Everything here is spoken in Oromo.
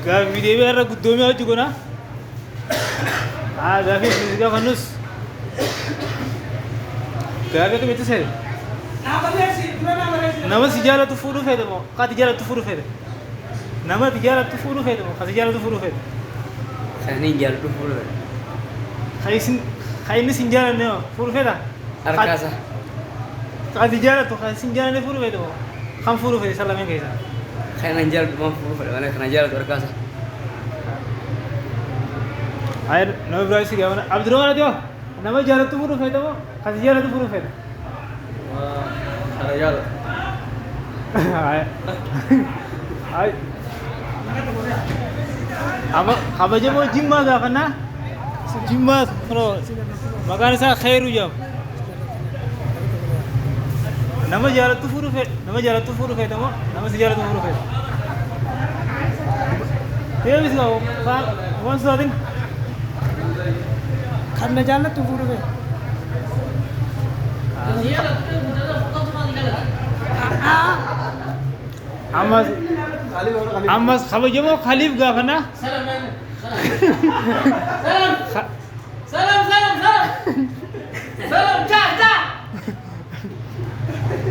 Gaaffii deebii irra guddoomee hojii goona. Gaaffii isin gaafannus. Gaaffii akkamitti seete? Nama si jaalatu fuudhuu feete moo kati jaalatu fuudhuu feete? Nama ti jaalatu fuudhuu feete moo kati jaalatu fuudhuu feete? Kan hin jaalladhu fuudhuu feete. Kan inni sin jaalanne moo fuudhuu feeta? Harkaasa. Kati jaalatu kan sin jaalanne fuudhuu feete moo kan fuudhuu feete isa lameen keessaa? Kan hin jaalladhu maan fuudhuu feete malee kan jaalladhu harkaasa. Ayir nama biraa si gaafana. Abdurrahman Atiyoo nama jaalatu fuudhuu feete moo kati jaalatu fuudhuu feete? Kana jaalladhu. Ay. Apa kabajamoo Jimmaa gaafannaa? Jimmaa maqaan isaa Khairu jedhama. Nama jaalatu fuudhuu feete moo nama si jaalatu fuudhuu feete? Deebis gaafoo waan sodaatin. Kan na jaalatu fuudhuu feete. Ammas kabajamoo Khaliif gaafannaa? Salam. Cak.